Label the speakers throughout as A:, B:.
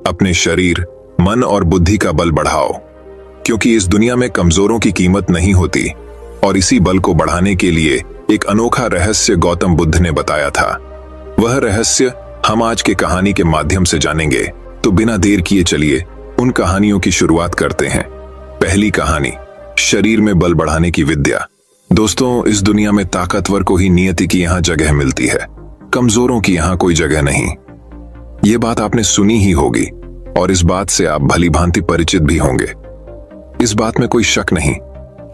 A: अपने शरीर, मन और बुद्धि का बल बढ़ाओ, क्योंकि इस दुनिया में कमजोरों की कीमत नहीं होती। और इसी बल को बढ़ाने के लिए एक अनोखा रहस्य गौतम बुद्ध ने बताया था। वह रहस्य हम आज के कहानी के माध्यम से जानेंगे। तो बिना देर किए चलिए उन कहानियों की शुरुआत करते हैं। पहली कहानी, शरीर में बल बढ़ाने की विद्या। दोस्तों, इस दुनिया में ताकतवर को ही नियति की यहाँ जगह मिलती है, कमजोरों की यहाँ कोई जगह नहीं। ये बात आपने सुनी ही होगी और इस बात से आप भली भांति परिचित भी होंगे। इस बात में कोई शक नहीं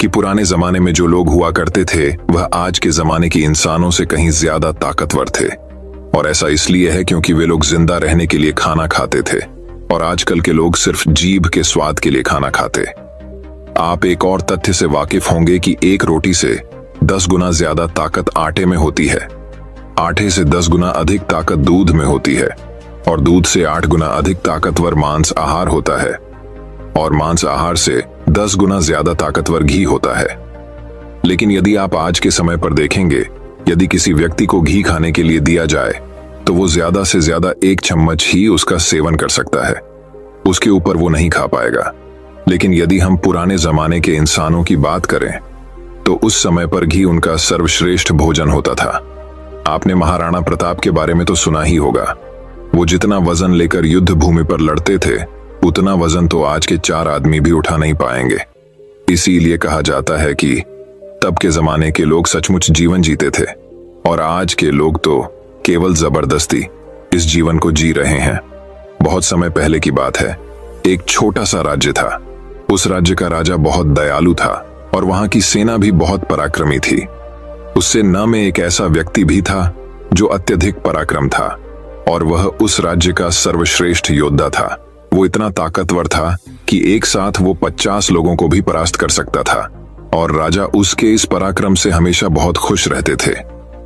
A: कि पुराने जमाने में जो लोग हुआ करते थे वह आज के जमाने की इंसानों से कहीं ज्यादा ताकतवर थे। और ऐसा इसलिए है क्योंकि वे लोग जिंदा रहने के लिए खाना खाते थे और आजकल के लोग सिर्फ जीभ के स्वाद के लिए खाना खाते। आप एक और तथ्य से वाकिफ होंगे कि एक रोटी से 10 गुना ज्यादा ताकत आटे में होती है, आटे से 10 गुना अधिक ताकत दूध में होती है और दूध से 8 गुना अधिक ताकतवर मांस आहार होता है और मांस आहार से 10 गुना ज्यादा ताकतवर घी होता है। लेकिन यदि आप आज के समय पर देखेंगे, यदि किसी व्यक्ति को घी खाने के लिए दिया जाए तो वो ज्यादा से ज्यादा 1 चम्मच ही उसका सेवन कर सकता है, उसके ऊपर वो नहीं खा पाएगा। लेकिन यदि हम पुराने जमाने के इंसानों की बात करें तो उस समय पर घी उनका सर्वश्रेष्ठ भोजन होता था। आपने महाराणा प्रताप के बारे में तो सुना ही होगा। वो जितना वजन लेकर युद्ध भूमि पर लड़ते थे उतना वजन तो आज के 4 आदमी भी उठा नहीं पाएंगे। इसीलिए कहा जाता है कि तब के जमाने के लोग सचमुच जीवन जीते थे और आज के लोग तो केवल जबरदस्ती इस जीवन को जी रहे हैं। बहुत समय पहले की बात है, एक छोटा सा राज्य था। उस राज्य का राजा बहुत दयालु था और वहां की सेना भी बहुत पराक्रमी थी। उससे न में एक ऐसा व्यक्ति भी था जो अत्यधिक पराक्रम था और वह उस राज्य का सर्वश्रेष्ठ योद्धा था। वो इतना ताकतवर था कि एक साथ वो 50 लोगों को भी परास्त कर सकता था और राजा उसके इस पराक्रम से हमेशा बहुत खुश रहते थे।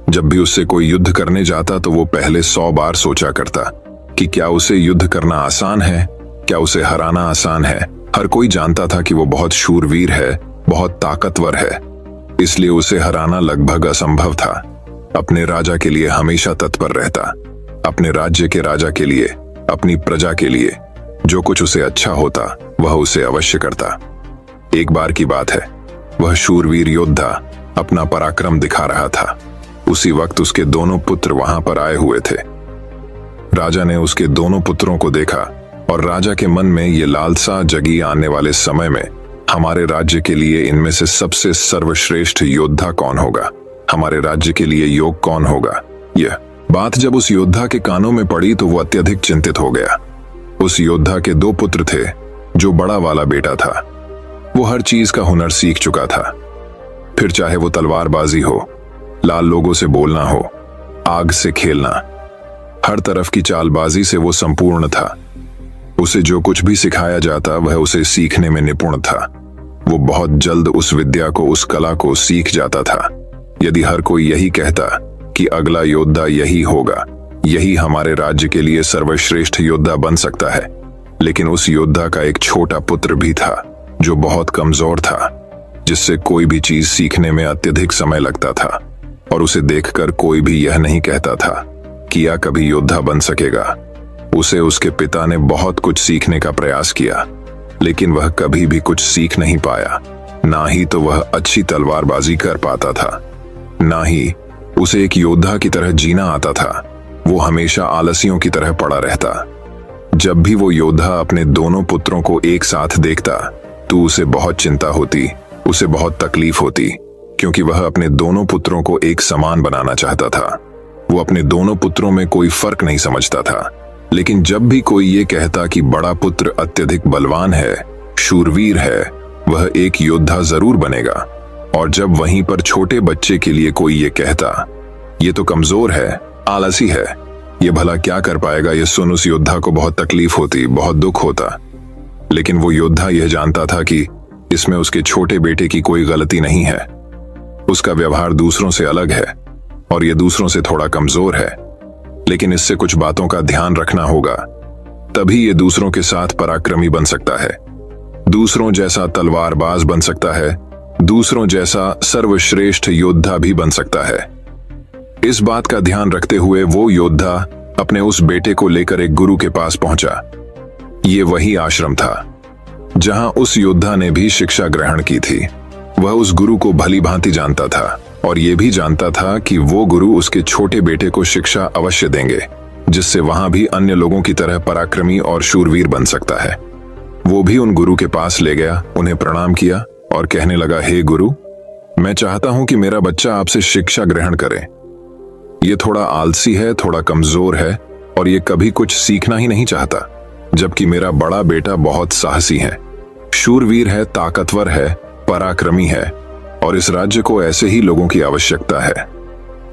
A: जब भी उससे कोई युद्ध करने जाता तो वो पहले 100 बार सोचा करता कि क्या उसे युद्ध करना आसान है, क्या उसे हराना आसान है। हर कोई जानता था कि वो बहुत शूरवीर है, बहुत ताकतवर है, इसलिए उसे हराना लगभग असंभव था। अपने राजा के लिए हमेशा तत्पर रहता, अपने राज्य के राजा के लिए, अपनी प्रजा के लिए जो कुछ उसे अच्छा होता वह उसे अवश्य करता। एक बार की बात है, वह शूरवीर योद्धा अपना पराक्रम दिखा रहा था। उसी वक्त उसके दोनों पुत्र वहां पर आए हुए थे। राजा ने उसके दोनों पुत्रों को देखा और राजा के मन में ये लालसा जगी, आने वाले समय में हमारे राज्य के लिए इनमें से सबसे सर्वश्रेष्ठ योद्धा कौन होगा, हमारे राज्य के लिए योग कौन होगा। यह बात जब उस योद्धा के कानों में पड़ी तो वो अत्यधिक चिंतित हो गया। उस योद्धा के 2 पुत्र थे। जो बड़ा वाला बेटा था वो हर चीज का हुनर सीख चुका था, फिर चाहे वो तलवारबाजी हो, लाल लोगों से बोलना हो, आग से खेलना, हर तरफ की चालबाजी से वो संपूर्ण था। उसे जो कुछ भी सिखाया जाता वह उसे सीखने में निपुण था। वो बहुत जल्द उस विद्या को, उस कला को सीख जाता था। यदि हर कोई यही कहता कि अगला योद्धा यही होगा, यही हमारे राज्य के लिए सर्वश्रेष्ठ योद्धा बन सकता है, लेकिन उस योद्धा का एक छोटा पुत्र भी था जो बहुत कमजोर था, जिससे कोई भी चीज सीखने में अत्यधिक समय लगता था और उसे देखकर कोई भी यह नहीं कहता था कि यह कभी योद्धा बन सकेगा। उसे उसके पिता ने बहुत कुछ सीखने का प्रयास किया, लेकिन वह कभी भी कुछ सीख नहीं पाया। ना ही तो वह अच्छी तलवारबाजी कर पाता था, ना ही उसे एक योद्धा की तरह जीना आता था। वो हमेशा आलसियों की तरह पड़ा रहता। जब भी वो योद्धा अपने दोनों पुत्रों को एक साथ देखता तो उसे बहुत चिंता होती, उसे बहुत तकलीफ होती, क्योंकि वह अपने दोनों पुत्रों को एक समान बनाना चाहता था। वो अपने दोनों पुत्रों में कोई फर्क नहीं समझता था। लेकिन जब भी कोई ये कहता कि बड़ा पुत्र अत्यधिक बलवान है, शूरवीर है, वह एक योद्धा जरूर बनेगा, और जब वहीं पर छोटे बच्चे के लिए कोई ये कहता ये तो कमजोर है, आलसी है, ये भला क्या कर पाएगा, ये सुन उस योद्धा को बहुत तकलीफ होती, बहुत दुख होता। लेकिन वो योद्धा यह जानता था कि इसमें उसके छोटे बेटे की कोई गलती नहीं है। उसका व्यवहार दूसरों से अलग है और ये दूसरों से थोड़ा कमजोर है, लेकिन इससे कुछ बातों का ध्यान रखना होगा, तभी ये दूसरों के साथ पराक्रमी बन सकता है, दूसरों जैसा तलवारबाज बन सकता है, दूसरों जैसा सर्वश्रेष्ठ योद्धा भी बन सकता है। इस बात का ध्यान रखते हुए वो योद्धा अपने उस बेटे को लेकर एक गुरु के पास पहुंचा ये वही आश्रम था जहां उस योद्धा ने भी शिक्षा ग्रहण की थी। वह उस गुरु को भली भांति जानता था और ये भी जानता था कि वो गुरु उसके छोटे बेटे को शिक्षा अवश्य देंगे, जिससे वहां भी अन्य लोगों की तरह पराक्रमी और शूरवीर बन सकता है। वो भी उन गुरु के पास ले गया, उन्हें प्रणाम किया और कहने लगा, हे गुरु, मैं चाहता हूं कि मेरा बच्चा आपसे शिक्षा ग्रहण करे। ये थोड़ा आलसी है, थोड़ा कमजोर है और ये कभी कुछ सीखना ही नहीं चाहता, जबकि मेरा बड़ा बेटा बहुत साहसी है, शूरवीर है, ताकतवर है, पराक्रमी है और इस राज्य को ऐसे ही लोगों की आवश्यकता है।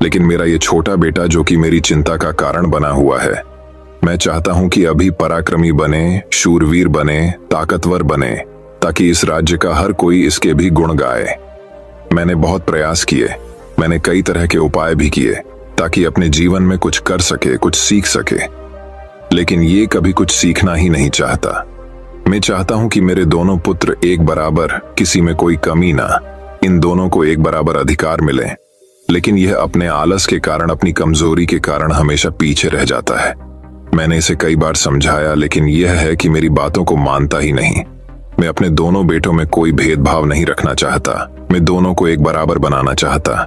A: लेकिन मेरा ये छोटा बेटा, जो कि मेरी चिंता का कारण बना हुआ है, मैं चाहता हूं कि अभी पराक्रमी बने, शूरवीर बने, ताकतवर बने, ताकि इस राज्य का हर कोई इसके भी गुण गाए। मैंने बहुत प्रयास किए, मैंने कई तरह के उपाय भी किए ताकि अपने जीवन में कुछ कर सके, कुछ सीख सके, लेकिन ये कभी कुछ सीखना ही नहीं चाहता। मैं चाहता हूं कि मेरे दोनों पुत्र एक बराबर, किसी में कोई कमी ना, इन दोनों को एक बराबर अधिकार मिले, लेकिन यह अपने आलस के कारण, अपनी कमजोरी के कारण हमेशा पीछे रह जाता है। मैंने इसे कई बार समझाया, लेकिन यह है कि मेरी बातों को मानता ही नहीं। मैं अपने दोनों बेटों में कोई भेदभाव नहीं रखना चाहता, मैं दोनों को एक बराबर बनाना चाहता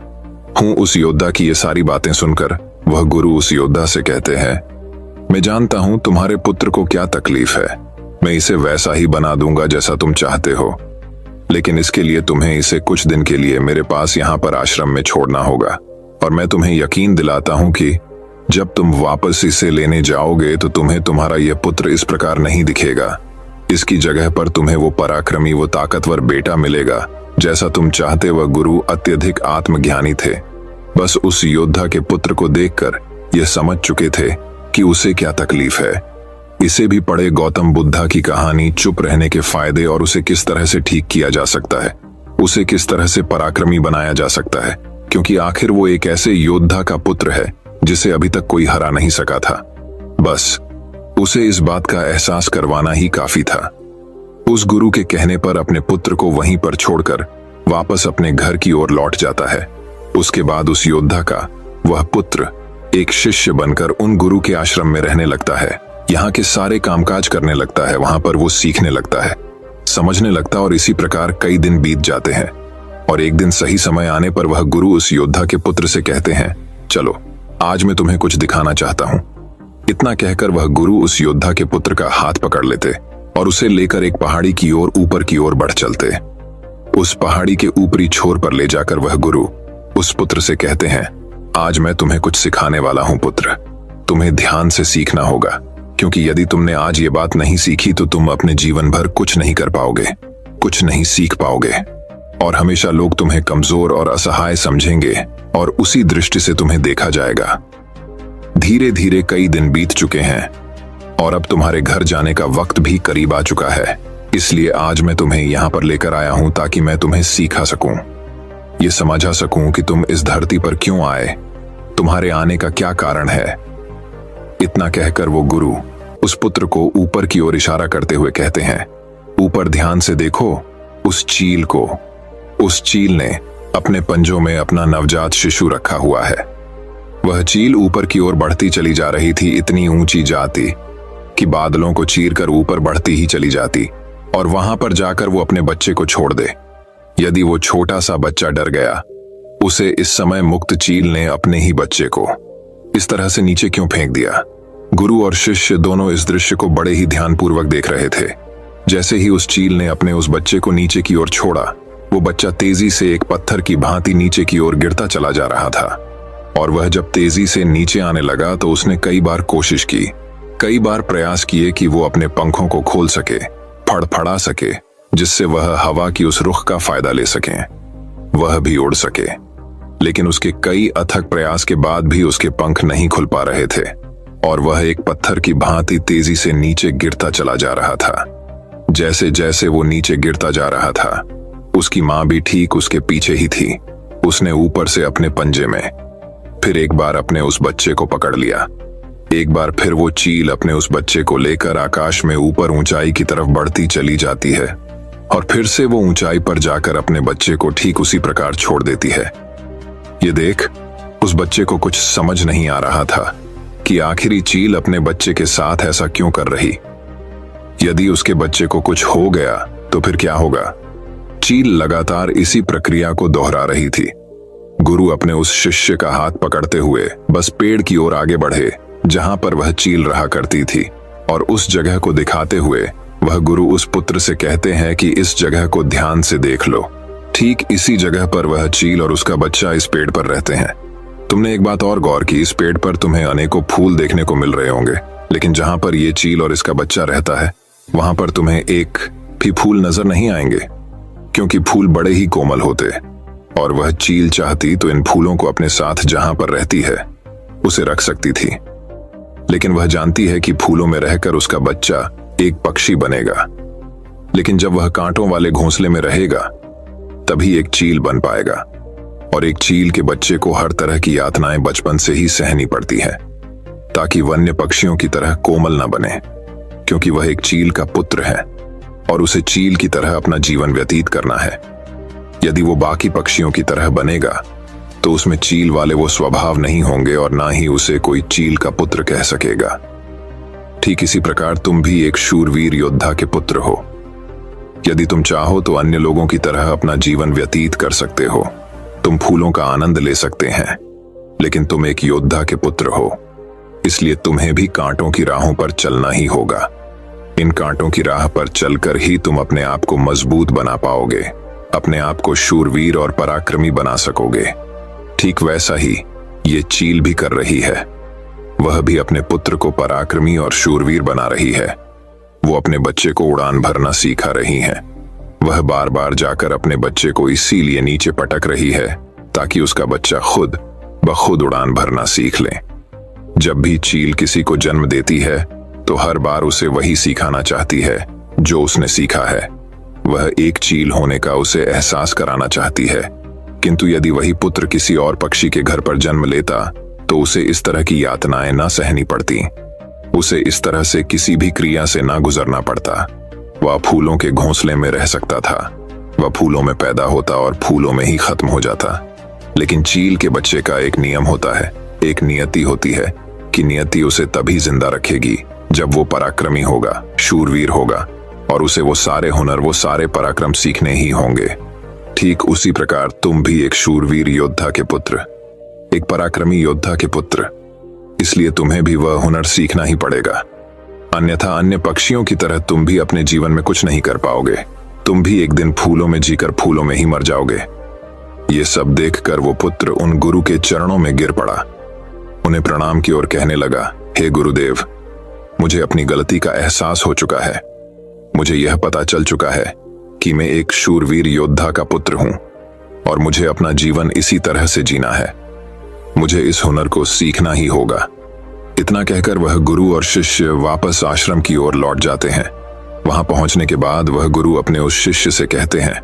A: हूं। उस योद्धा की ये सारी बातें सुनकर वह गुरु उस योद्धा से कहते हैं, मैं जानता हूं तुम्हारे पुत्र को क्या तकलीफ है, मैं इसे वैसा ही बना दूंगा जैसा तुम चाहते हो, लेकिन इसके लिए तुम्हें इसे कुछ दिन के लिए मेरे पास यहाँ पर आश्रम में छोड़ना होगा। और मैं तुम्हें यकीन दिलाता हूं कि जब तुम वापस इसे लेने जाओगे तो तुम्हें तुम्हारा यह पुत्र इस प्रकार नहीं दिखेगा। इसकी जगह पर तुम्हें वो पराक्रमी, वो ताकतवर बेटा मिलेगा जैसा तुम चाहते। वह गुरु अत्यधिक आत्मज्ञानी थे, बस उस योद्धा के पुत्र को देखकर यह समझ चुके थे कि उसे क्या तकलीफ है। इसे भी पढ़े गौतम बुद्धा की कहानी, चुप रहने के फायदे और उसे किस तरह से ठीक किया जा सकता है, उसे किस तरह से पराक्रमी बनाया जा सकता है, क्योंकि आखिर वो एक ऐसे योद्धा का पुत्र है जिसे अभी तक कोई हरा नहीं सका था। बस उसे इस बात का एहसास करवाना ही काफी था। उस गुरु के कहने पर अपने पुत्र को वहीं पर छोड़कर वापस अपने घर की ओर लौट जाता है। उसके बाद उस योद्धा का वह पुत्र एक शिष्य बनकर उन गुरु के आश्रम में रहने लगता है, यहाँ के सारे कामकाज करने लगता है, वहां पर वो सीखने लगता है, समझने लगता है और इसी प्रकार कई दिन बीत जाते हैं। और एक दिन सही समय आने पर वह गुरु उस योद्धा के पुत्र से कहते हैं, चलो आज मैं तुम्हें कुछ दिखाना चाहता हूं। इतना कहकर वह गुरु उस योद्धा के पुत्र का हाथ पकड़ लेते और उसे लेकर एक पहाड़ी की ओर ऊपर की ओर बढ़ चलते। उस पहाड़ी के ऊपरी छोर पर ले जाकर वह गुरु उस पुत्र से कहते हैं, आज मैं तुम्हें कुछ सिखाने वाला हूं पुत्र, तुम्हें ध्यान से सीखना होगा, क्योंकि यदि तुमने आज ये बात नहीं सीखी तो तुम अपने जीवन भर कुछ नहीं कर पाओगे, कुछ नहीं सीख पाओगे और हमेशा लोग तुम्हें कमजोर और असहाय समझेंगे और उसी दृष्टि से तुम्हें देखा जाएगा। धीरे धीरे कई दिन बीत चुके हैं और अब तुम्हारे घर जाने का वक्त भी करीब आ चुका है, इसलिए आज मैं तुम्हें यहां पर लेकर आया हूं ताकि मैं तुम्हें सिखा सकूं, ये समझा सकूं कि तुम इस धरती पर क्यों आए, तुम्हारे आने का क्या कारण है। इतना कहकर वो गुरु उस पुत्र को ऊपर की ओर इशारा करते हुए कहते हैं, ऊपर ध्यान से देखो उस चील को। उस चील ने अपने पंजों में अपना नवजात शिशु रखा हुआ है। वह चील ऊपर की ओर बढ़ती चली जा रही थी, इतनी ऊंची जाती कि बादलों को चीरकर ऊपर बढ़ती ही चली जाती और वहां पर जाकर वो अपने बच्चे को छोड़ दे। यदि वो छोटा सा बच्चा डर गया, उसे इस समय मुक्त चील ने अपने ही बच्चे को इस तरह से नीचे क्यों फेंक दिया। गुरु और शिष्य दोनों इस दृश्य को बड़े ही ध्यानपूर्वक देख रहे थे। जैसे ही उस चील ने अपने उस बच्चे को नीचे की ओर छोड़ा, वो बच्चा तेजी से एक पत्थर की भांति नीचे की ओर गिरता चला जा रहा था और वह जब तेजी से नीचे आने लगा तो उसने कई बार कोशिश की, कई बार प्रयास किए कि वो अपने पंखों को खोल सके, फड़फड़ा सके, जिससे वह हवा की उस रुख का फायदा ले सके, वह भी उड़ सके। लेकिन उसके कई अथक प्रयास के बाद भी उसके पंख नहीं खुल पा रहे थे और वह एक पत्थर की भांति तेजी से नीचे गिरता चला जा रहा था। जैसे जैसे वो नीचे गिरता जा रहा था, उसकी मां भी ठीक उसके पीछे ही थी। उसने ऊपर से अपने पंजे में फिर एक बार अपने उस बच्चे को पकड़ लिया। एक बार फिर वो चील अपने उस बच्चे को लेकर आकाश में ऊपर ऊंचाई की तरफ बढ़ती चली जाती है और फिर से वो ऊंचाई पर जाकर अपने बच्चे को ठीक उसी प्रकार छोड़ देती है। ये देख उस बच्चे को कुछ समझ नहीं आ रहा था कि आखिरी चील अपने बच्चे के साथ ऐसा क्यों कर रही। यदि उसके बच्चे को कुछ हो गया तो फिर क्या होगा? चील लगातार इसी प्रक्रिया को दोहरा रही थी। गुरु अपने उस शिष्य का हाथ पकड़ते हुए बस पेड़ की ओर आगे बढ़े जहां पर वह चील रहा करती थी, और उस जगह को दिखाते हुए वह गुरु उस पुत्र से कहते हैं कि इस जगह को ध्यान से देख लो। ठीक इसी जगह पर वह चील और उसका बच्चा इस पेड़ पर रहते हैं। तुमने एक बात और गौर की, इस पेड़ पर तुम्हें अनेकों फूल देखने को मिल रहे होंगे, लेकिन जहां पर ये चील और इसका बच्चा रहता है वहां पर तुम्हें एक भी फूल नजर नहीं आएंगे, क्योंकि फूल बड़े ही कोमल होते। और वह चील चाहती तो इन फूलों को अपने साथ जहां पर रहती है उसे रख सकती थी, लेकिन वह जानती है कि फूलों में रहकर उसका बच्चा एक पक्षी बनेगा, लेकिन जब वह कांटों वाले घोंसले में रहेगा तभी एक चील बन पाएगा। और एक चील के बच्चे को हर तरह की यातनाएं बचपन से ही सहनी पड़ती हैं, ताकि वन्य पक्षियों की तरह कोमल न बने, क्योंकि वह एक चील का पुत्र है और उसे चील की तरह अपना जीवन व्यतीत करना है। यदि वो बाकी पक्षियों की तरह बनेगा तो उसमें चील वाले वो स्वभाव नहीं होंगे और ना ही उसे कोई चील का पुत्र कह सकेगा। ठीक इसी प्रकार तुम भी एक शूरवीर योद्धा के पुत्र हो। यदि तुम चाहो तो अन्य लोगों की तरह अपना जीवन व्यतीत कर सकते हो, तुम फूलों का आनंद ले सकते हैं, लेकिन तुम एक योद्धा के पुत्र हो, इसलिए तुम्हें भी कांटों की राहों पर चलना ही होगा। इन कांटों की राह पर चलकर ही तुम अपने आप को मजबूत बना पाओगे, अपने आप को शूरवीर और पराक्रमी बना सकोगे। ठीक वैसा ही ये चील भी कर रही है। वह भी अपने पुत्र को पराक्रमी और शूरवीर बना रही है। वो अपने बच्चे को उड़ान भरना सिखा रही है। वह बार बार जाकर अपने बच्चे को इसीलिए नीचे पटक रही है ताकि उसका बच्चा खुद ब खुद उड़ान भरना सीख ले। जब भी चील किसी को जन्म देती है तो हर बार उसे वही सिखाना चाहती है जो उसने सीखा है। वह एक चील होने का उसे एहसास कराना चाहती है, किंतु यदि वही पुत्र किसी और पक्षी के घर पर जन्म लेता तो उसे इस तरह की यातनाएं न सहनी पड़ती। उसे इस तरह से किसी भी क्रिया से ना गुजरना पड़ता। वह फूलों के घोंसले में रह सकता था, वह फूलों में पैदा होता और फूलों में ही खत्म हो जाता। लेकिन चील के बच्चे का एक नियम होता है, एक नियति होती है कि नियति उसे तभी जिंदा रखेगी जब वो पराक्रमी होगा, शूरवीर होगा, और उसे वो सारे हुनर, वो सारे पराक्रम सीखने ही होंगे। ठीक उसी प्रकार तुम भी एक शूरवीर योद्धा के पुत्र, एक पराक्रमी योद्धा के पुत्र, इसलिए तुम्हें भी वह हुनर सीखना ही पड़ेगा। अन्यथा अन्य पक्षियों की तरह तुम भी अपने जीवन में कुछ नहीं कर पाओगे। तुम भी एक दिन फूलों में जीकर फूलों में ही मर जाओगे। ये सब देखकर वो पुत्र उन गुरु के चरणों में गिर पड़ा, उन्हें प्रणाम की और कहने लगा, हे गुरुदेव, मुझे अपनी गलती का एहसास हो चुका है। मुझे यह पता चल चुका है कि मैं एक शूरवीर योद्धा का पुत्र हूं और मुझे अपना जीवन इसी तरह से जीना है। मुझे इस हुनर को सीखना ही होगा। इतना कहकर वह गुरु और शिष्य वापस आश्रम की ओर लौट जाते हैं। वहां पहुंचने के बाद वह गुरु अपने उस शिष्य से कहते हैं,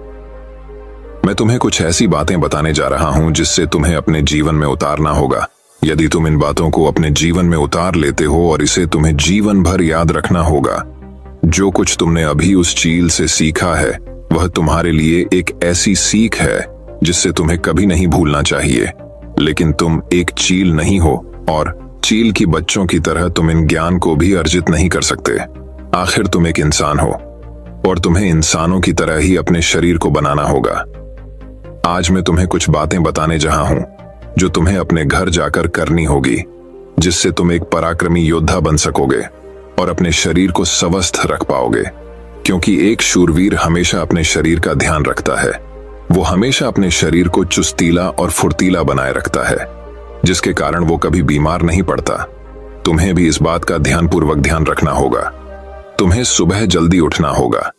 A: मैं तुम्हें कुछ ऐसी बातें बताने जा रहा हूं जिससे तुम्हें अपने जीवन में उतारना होगा। यदि तुम इन बातों को अपने जीवन में उतार लेते हो और इसे तुम्हें जीवन भर याद रखना होगा, जो कुछ तुमने अभी उस चील से सीखा है वह तुम्हारे लिए एक ऐसी सीख है जिससे तुम्हें कभी नहीं भूलना चाहिए। लेकिन तुम एक चील नहीं हो और चील की बच्चों की तरह तुम इन ज्ञान को भी अर्जित नहीं कर सकते। आखिर तुम एक इंसान हो और तुम्हें इंसानों की तरह ही अपने शरीर को बनाना होगा। आज मैं तुम्हें कुछ बातें बताने जहां हूं जो तुम्हें अपने घर जाकर करनी होगी, जिससे तुम एक पराक्रमी योद्धा बन सकोगे और अपने शरीर को स्वस्थ रख पाओगे। क्योंकि एक शूरवीर हमेशा अपने शरीर का ध्यान रखता है। वो हमेशा अपने शरीर को चुस्तीला और फुर्तीला बनाए रखता है, जिसके कारण वो कभी बीमार नहीं पड़ता। तुम्हें भी इस बात का ध्यानपूर्वक ध्यान रखना होगा। तुम्हें सुबह जल्दी उठना होगा।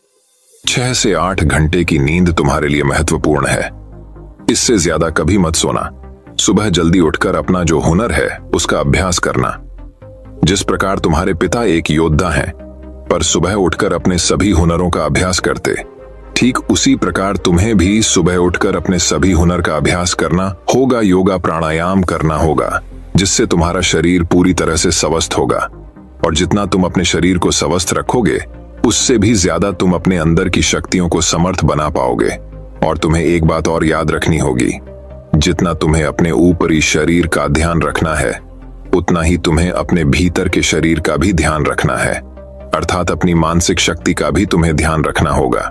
A: 6 से 8 घंटे की नींद तुम्हारे लिए महत्वपूर्ण है। इससे ज्यादा कभी मत सोना। सुबह जल्दी उठकर अपना जो हुनर है उसका अभ्यास करना। जिस प्रकार तुम्हारे पिता एक योद्धा हैं, पर सुबह उठकर अपने सभी हुनरों का अभ्यास करते, ठीक उसी प्रकार तुम्हें भी सुबह उठकर अपने सभी हुनर का अभ्यास करना होगा। योगा प्राणायाम करना होगा, जिससे तुम्हारा शरीर पूरी तरह से स्वस्थ होगा। और जितना तुम अपने शरीर को स्वस्थ रखोगे, उससे भी ज्यादा तुम अपने अंदर की शक्तियों को समर्थ बना पाओगे। और तुम्हें एक बात और याद रखनी होगी, जितना तुम्हें अपने ऊपरी शरीर का ध्यान रखना है, उतना ही तुम्हें अपने भीतर के शरीर का भी ध्यान रखना है। अर्थात अपनी मानसिक शक्ति का भी तुम्हें ध्यान रखना होगा,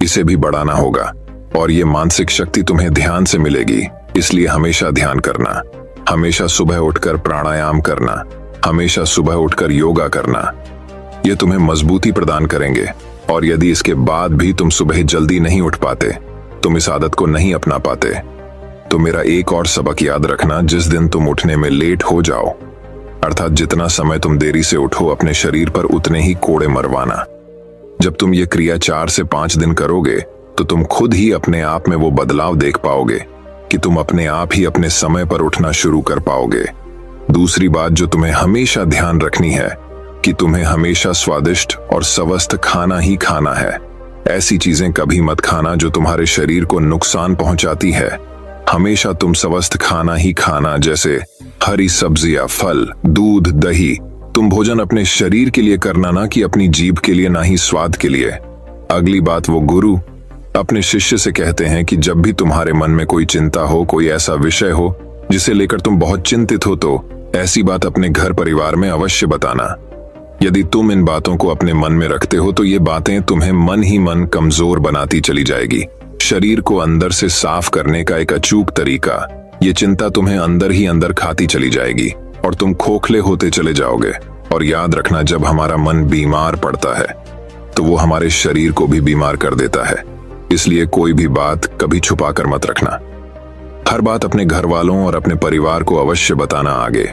A: इसे भी बढ़ाना होगा। और ये मानसिक शक्ति तुम्हें ध्यान से मिलेगी, इसलिए हमेशा ध्यान करना, हमेशा सुबह उठकर प्राणायाम करना, हमेशा सुबह उठकर योगा करना। ये तुम्हें मजबूती प्रदान करेंगे। और यदि इसके बाद भी तुम सुबह जल्दी नहीं उठ पाते, तुम इस आदत को नहीं अपना पाते, तो मेरा एक और सबक याद रखना, जिस दिन तुम उठने में लेट हो जाओ, अर्थात जितना समय तुम देरी से उठो, अपने शरीर पर उतने ही कोड़े मरवाना। जब तुम ये क्रिया 4 से 5 दिन करोगे तो तुम खुद ही अपने आप में वो बदलाव देख पाओगे कि तुम अपने आप ही अपने समय पर उठना शुरू कर पाओगे। दूसरी बात जो तुम्हें हमेशा ध्यान रखनी है कि तुम्हें हमेशा स्वादिष्ट और स्वस्थ खाना ही खाना है। ऐसी चीजें कभी मत खाना जो तुम्हारे शरीर को नुकसान पहुंचाती है। हमेशा तुम स्वस्थ खाना ही खाना, जैसे हरी सब्जियां, फल, दूध, दही। तुम भोजन अपने शरीर के लिए करना, ना कि अपनी जीभ के लिए, ना ही स्वाद के लिए। अगली बात, वो गुरु अपने शिष्य से कहते हैं कि जब भी तुम्हारे मन में कोई चिंता हो, कोई ऐसा विषय हो जिसे लेकर तुम बहुत चिंतित हो, तो ऐसी बात अपने घर परिवार में अवश्य बताना। यदि तुम इन बातों को अपने मन में रखते हो तो ये बातें तुम्हें मन ही मन कमजोर बनाती चली जाएगी। शरीर को अंदर से साफ करने का एक अचूक तरीका, ये चिंता तुम्हें अंदर ही अंदर खाती चली जाएगी और तुम खोखले होते चले जाओगे। और याद रखना, जब हमारा मन बीमार पड़ता है तो वो हमारे शरीर को भी बीमार कर देता है। इसलिए कोई भी बात कभी छुपा कर मत रखना। हर बात अपने घर वालों और अपने परिवार को अवश्य बताना आगे।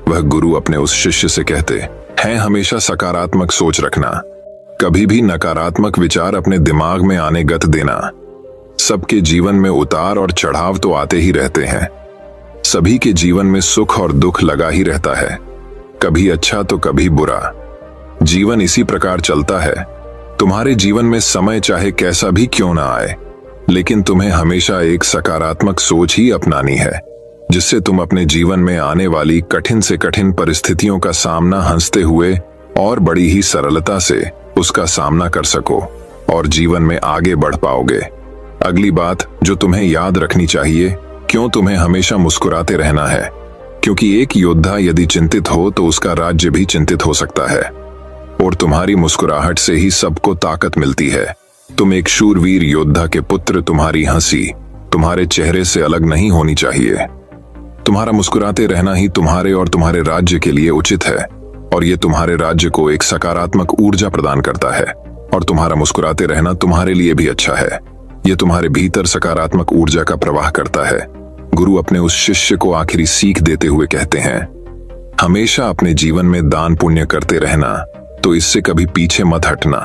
A: वह गुरु अपने उस शिष्य से कहते हैं, हमेशा सकारात्मक सोच रखना, कभी भी नकारात्मक विचार अपने दिमाग में आने गत देना। सबके जीवन में उतार और चढ़ाव तो आते ही रहते हैं। सभी के जीवन में सुख और दुख लगा ही रहता है, कभी अच्छा तो कभी बुरा। जीवन इसी प्रकार चलता है। तुम्हारे जीवन में समय चाहे कैसा भी क्यों ना आए, लेकिन तुम्हें हमेशा एक सकारात्मक सोच ही अपनानी है, जिससे तुम अपने जीवन में आने वाली कठिन से कठिन परिस्थितियों का सामना हंसते हुए और बड़ी ही सरलता से उसका सामना कर सको और जीवन में आगे बढ़ पाओगे। अगली बात जो तुम्हें याद रखनी चाहिए, क्यों तुम्हें हमेशा मुस्कुराते रहना है, क्योंकि एक योद्धा यदि चिंतित हो तो उसका राज्य भी चिंतित हो सकता है। और तुम्हारी मुस्कुराहट से ही सबको ताकत मिलती है। तुम एक शूरवीर योद्धा के पुत्र, तुम्हारी हंसी तुम्हारे चेहरे से अलग नहीं होनी चाहिए। तुम्हारा मुस्कुराते रहना ही तुम्हारे और तुम्हारे राज्य के लिए उचित है, और ये तुम्हारे राज्य को एक सकारात्मक ऊर्जा प्रदान करता है। और तुम्हारा मुस्कुराते रहना तुम्हारे लिए भी अच्छा है, ये तुम्हारे भीतर सकारात्मक ऊर्जा का प्रवाह करता है। गुरु अपने उस शिष्य को आखिरी सीख देते हुए कहते हैं, हमेशा अपने जीवन में दान पुण्य करते रहना, तो इससे कभी पीछे मत हटना।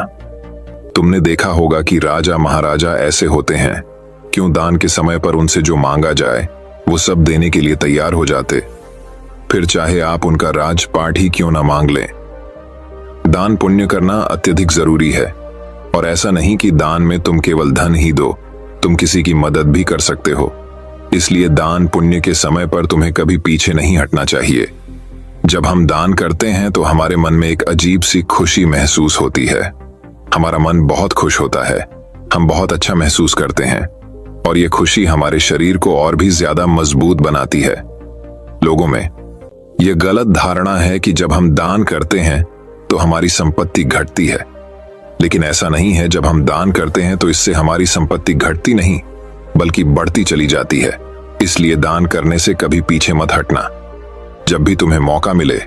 A: तुमने देखा होगा कि राजा महाराजा ऐसे होते हैं, क्यों दान के समय पर उनसे जो मांगा जाए वो सब देने के लिए तैयार हो जाते, फिर चाहे आप उनका राजपाट ही क्यों ना मांग लें। दान पुण्य करना अत्यधिक जरूरी है, और ऐसा नहीं कि दान में तुम केवल धन ही दो, तुम किसी की मदद भी कर सकते हो। इसलिए दान पुण्य के समय पर तुम्हें कभी पीछे नहीं हटना चाहिए। जब हम दान करते हैं तो हमारे मन में एक अजीब सी खुशी महसूस होती है। हमारा मन बहुत खुश होता है, हम बहुत अच्छा महसूस करते हैं, और ये खुशी हमारे शरीर को और भी ज्यादा मजबूत बनाती है। लोगों में यह गलत धारणा है कि जब हम दान करते हैं तो हमारी संपत्ति घटती है, लेकिन ऐसा नहीं है। जब हम दान करते हैं तो इससे हमारी संपत्ति घटती नहीं, बल्कि बढ़ती चली जाती है। इसलिए दान करने से कभी पीछे मत हटना। जब भी तुम्हें मौका मिले,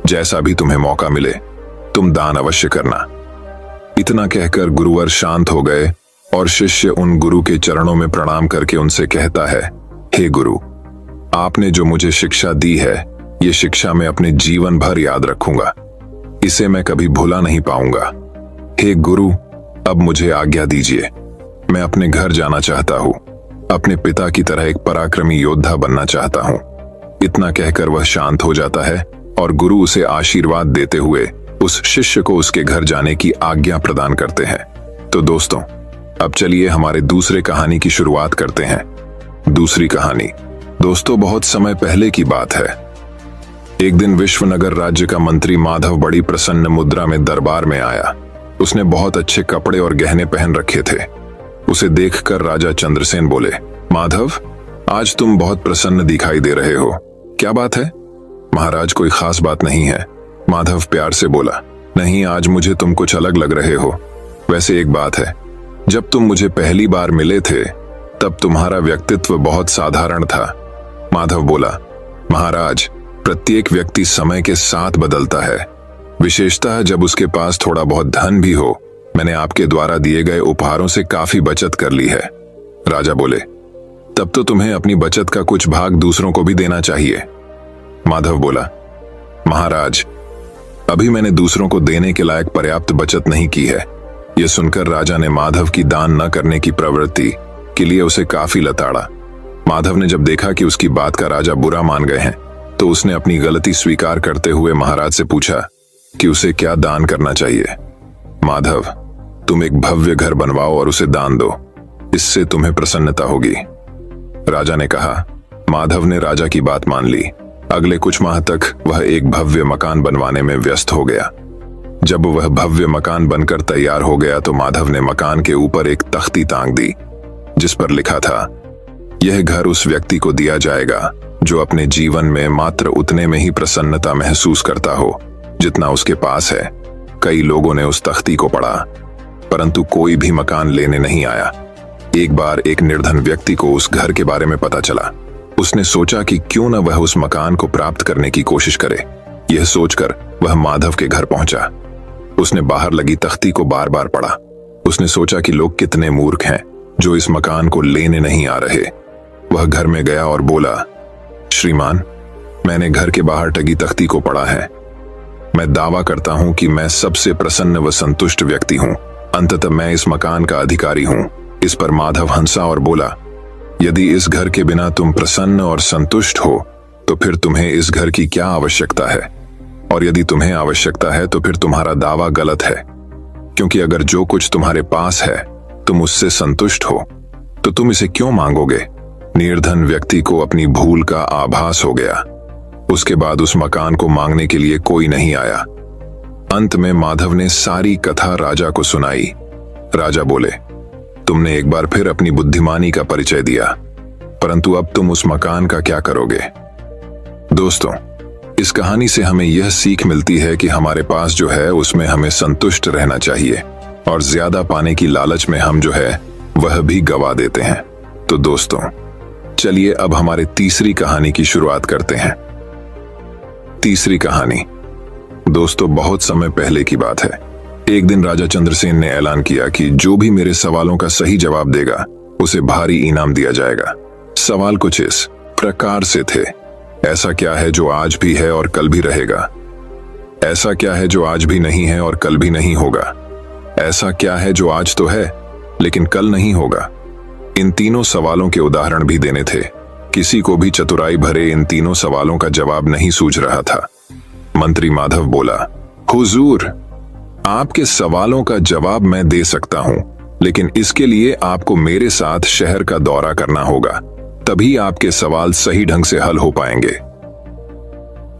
A: जैसा भी तुम्हें मौका मिले, तुम दान अवश्य करना। इतना कहकर गुरुवर शांत हो गए और शिष्य उन गुरु के चरणों में प्रणाम करके उनसे कहता है, हे गुरु, आपने जो मुझे शिक्षा दी है, ये शिक्षा मैं अपने जीवन भर याद रखूंगा, इसे मैं कभी भुला नहीं पाऊंगा। हे गुरु, अब मुझे आज्ञा दीजिए, मैं अपने घर जाना चाहता हूं, अपने पिता की तरह एक पराक्रमी योद्धा बनना चाहता हूं। इतना कहकर वह शांत हो जाता है और गुरु उसे आशीर्वाद देते हुए उस शिष्य को उसके घर जाने की आज्ञा प्रदान करते हैं। तो दोस्तों, अब चलिए हमारे दूसरे कहानी की शुरुआत करते हैं। दूसरी कहानी दोस्तों बहुत समय पहले की बात है। एक दिन विश्वनगर राज्य का मंत्री माधव बड़ी प्रसन्न मुद्रा में दरबार में आया। उसने बहुत अच्छे कपड़े और गहने पहन रखे थे। उसे देखकर राजा चंद्रसेन बोले, माधव, आज तुम बहुत प्रसन्न दिखाई दे रहे हो, क्या बात है? महाराज, कोई खास बात नहीं है, माधव प्यार से बोला। नहीं, आज मुझे तुम कुछ अलग लग रहे हो। वैसे एक बात है, जब तुम मुझे पहली बार मिले थे तब तुम्हारा व्यक्तित्व बहुत साधारण था। माधव बोला, महाराज, प्रत्येक व्यक्ति समय के साथ बदलता है, विशेषतः जब उसके पास थोड़ा बहुत धन भी हो। मैंने आपके द्वारा दिए गए उपहारों से काफी बचत कर ली है। राजा बोले, तब तो तुम्हें अपनी बचत का कुछ भाग दूसरों को भी देना चाहिए। माधव बोला, महाराज, अभी मैंने दूसरों को देने के लायक पर्याप्त बचत नहीं की है। यह सुनकर राजा ने माधव की दान न करने की प्रवृत्ति के लिए उसे काफी लताड़ा। माधव ने जब देखा कि उसकी बात का राजा बुरा मान गए हैं तो उसने अपनी गलती स्वीकार करते हुए महाराज से पूछा कि उसे क्या दान करना चाहिए। माधव, तुम एक भव्य घर बनवाओ और उसे दान दो, इससे तुम्हें प्रसन्नता होगी। राजा ने कहा। माधव ने राजा की बात मान ली। अगले कुछ माह तक वह एक भव्य मकान बनवाने में व्यस्त हो गया। जब वह भव्य मकान बनकर तैयार हो गया तो माधव ने मकान के ऊपर एक तख्ती टांग दी जिस पर लिखा था, यह घर उस व्यक्ति को दिया जाएगा जो अपने जीवन में मात्र उतने में ही प्रसन्नता महसूस करता हो जितना उसके पास है। कई लोगों ने उस तख्ती को पढ़ा, परंतु कोई भी मकान लेने नहीं आया। एक बार एक निर्धन व्यक्ति को उस घर के बारे में पता चला। उसने सोचा कि क्यों न वह उस मकान को प्राप्त करने की कोशिश करे। यह सोचकर वह माधव के घर पहुंचा। उसने बाहर लगी तख्ती को बार बार पढ़ा। उसने सोचा कि लोग कितने मूर्ख हैं जो इस मकान को लेने नहीं आ रहे। वह घर में गया और बोला, श्रीमान, मैंने घर के बाहर टंगी तख्ती को पढ़ा है। मैं दावा करता हूं कि मैं सबसे प्रसन्न व संतुष्ट व्यक्ति हूं। अंततः मैं इस मकान का अधिकारी हूं। इस पर माधव हंसा और बोला, यदि इस घर के बिना तुम प्रसन्न और संतुष्ट हो तो फिर तुम्हें इस घर की क्या आवश्यकता है? और यदि तुम्हें आवश्यकता है तो फिर तुम्हारा दावा गलत है, क्योंकि अगर जो कुछ तुम्हारे पास है तुम उससे संतुष्ट हो तो तुम इसे क्यों मांगोगे? निर्धन व्यक्ति को अपनी भूल का आभास हो गया। उसके बाद उस मकान को मांगने के लिए कोई नहीं आया। अंत में माधव ने सारी कथा राजा को सुनाई। राजा बोले, तुमने एक बार फिर अपनी बुद्धिमानी का परिचय दिया, परंतु अब तुम उस मकान का क्या करोगे? दोस्तों, इस कहानी से हमें यह सीख मिलती है कि हमारे पास जो है उसमें हमें संतुष्ट रहना चाहिए और ज्यादा पाने की लालच में हम जो है वह भी गवा देते हैं। तो दोस्तों, चलिए अब हमारे तीसरी कहानी की शुरुआत करते हैं। तीसरी कहानी। दोस्तों, बहुत समय पहले की बात है। एक दिन राजा चंद्रसेन ने ऐलान किया कि जो भी मेरे सवालों का सही जवाब देगा उसे भारी इनाम दिया जाएगा। सवाल कुछ इस प्रकार से थे, ऐसा क्या है जो आज भी है और कल भी रहेगा? ऐसा क्या है जो आज भी नहीं है और कल भी नहीं होगा? ऐसा क्या है जो आज तो है लेकिन कल नहीं होगा? इन तीनों सवालों के उदाहरण भी देने थे। किसी को भी चतुराई भरे इन तीनों सवालों का जवाब नहीं सूझ रहा था। मंत्री माधव बोला, हुजूर, आपके सवालों का जवाब मैं दे सकता हूं, लेकिन इसके लिए आपको मेरे साथ शहर का दौरा करना होगा, तभी आपके सवाल सही ढंग से हल हो पाएंगे।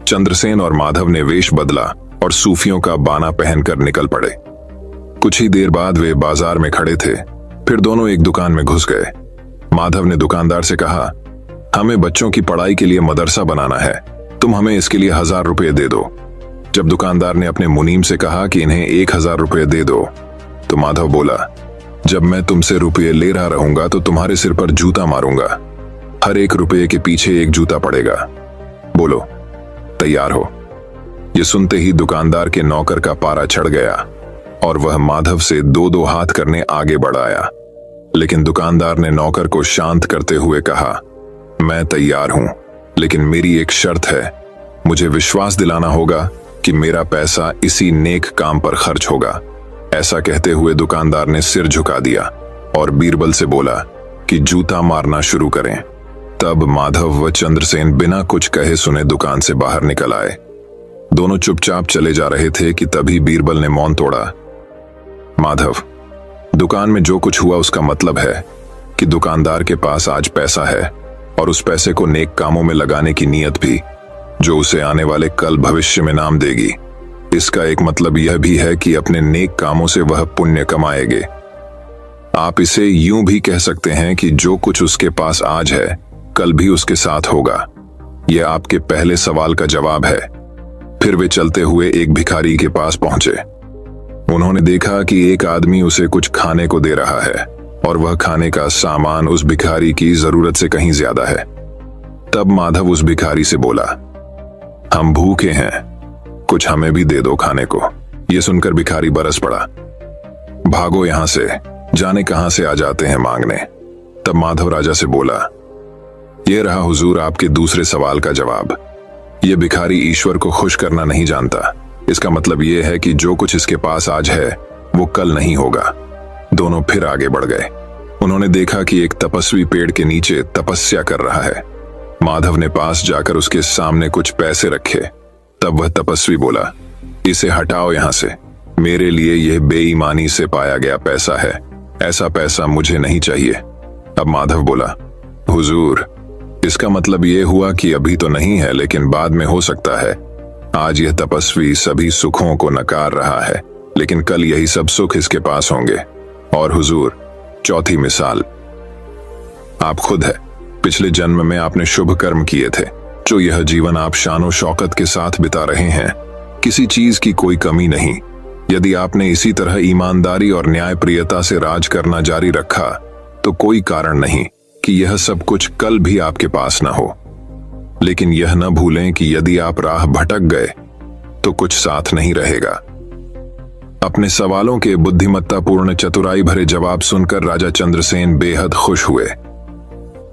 A: चंद्रसेन और माधव ने वेश बदला और सूफियों का बाना पहनकर निकल पड़े। कुछ ही देर बाद वे बाजार में खड़े थे। फिर दोनों एक दुकान में घुस गए। माधव ने दुकानदार से कहा, हमें बच्चों की पढ़ाई के लिए मदरसा बनाना है, तुम हमें इसके लिए 1000 रुपये दे दो। जब दुकानदार ने अपने मुनीम से कहा कि इन्हें 1000 रुपये दे दो, तो माधव बोला, जब मैं तुमसे रुपये ले रहा रहूंगा तो तुम्हारे सिर पर जूता मारूंगा। हर 1 रुपये के पीछे 1 जूता पड़ेगा। बोलो, तैयार हो? ये सुनते ही दुकानदार के नौकर का पारा चढ़ गया और वह माधव से 2-2 हाथ करने आगे बढ़ आया। लेकिन दुकानदार ने नौकर को शांत करते हुए कहा, मैं तैयार हूं, लेकिन मेरी एक शर्त है। मुझे विश्वास दिलाना होगा कि मेरा पैसा इसी नेक काम पर खर्च होगा। ऐसा कहते हुए दुकानदार ने सिर झुका दिया और बीरबल से बोला कि जूता मारना शुरू करें। तब माधव व चंद्रसेन बिना कुछ कहे सुने दुकान से बाहर निकल आए। दोनों चुपचाप चले जा रहे थे कि तभी बीरबल ने मौन तोड़ा। माधव, दुकान में जो कुछ हुआ उसका मतलब है कि दुकानदार के पास आज पैसा है और उस पैसे को नेक कामों में लगाने की नीयत भी, जो उसे आने वाले कल भविष्य में नाम देगी। इसका एक मतलब यह भी है कि अपने नेक कामों से वह पुण्य कमाएंगे। आप इसे यूं भी कह सकते हैं कि जो कुछ उसके पास आज है कल भी उसके साथ होगा। यह आपके पहले सवाल का जवाब है। फिर वे चलते हुए एक भिखारी के पास पहुंचे। उन्होंने देखा कि एक आदमी उसे कुछ खाने को दे रहा है और वह खाने का सामान उस भिखारी की जरूरत से कहीं ज्यादा है। तब माधव उस भिखारी से बोला, हम भूखे हैं, कुछ हमें भी दे दो खाने को। यह सुनकर भिखारी बरस पड़ा, भागो यहां से, जाने कहां से आ जाते हैं मांगने। तब माधव राजा से बोला, यह रहा हुजूर आपके दूसरे सवाल का जवाब। यह भिखारी ईश्वर को खुश करना नहीं जानता। इसका मतलब यह है कि जो कुछ इसके पास आज है वो कल नहीं होगा। दोनों फिर आगे बढ़ गए। उन्होंने देखा कि एक तपस्वी पेड़ के नीचे तपस्या कर रहा है। माधव ने पास जाकर उसके सामने कुछ पैसे रखे। तब वह तपस्वी बोला, इसे हटाओ यहां से, मेरे लिए यह बेईमानी से पाया गया पैसा है, ऐसा पैसा मुझे नहीं चाहिए। अब माधव बोला, हुजूर इसका मतलब यह हुआ कि अभी तो नहीं है, लेकिन बाद में हो सकता है। आज यह तपस्वी सभी सुखों को नकार रहा है, लेकिन कल यही सब सुख इसके पास होंगे। और हुजूर चौथी मिसाल आप खुद है। पिछले जन्म में आपने शुभ कर्म किए थे, जो यह जीवन आप शानो शौकत के साथ बिता रहे हैं। किसी चीज की कोई कमी नहीं। यदि आपने इसी तरह ईमानदारी और न्यायप्रियता से राज करना जारी रखा तो कोई कारण नहीं कि यह सब कुछ कल भी आपके पास न हो। लेकिन यह न भूलें कि यदि आप राह भटक गए तो कुछ साथ नहीं रहेगा। अपने सवालों के बुद्धिमत्तापूर्ण चतुराई भरे जवाब सुनकर राजा चंद्रसेन बेहद खुश हुए।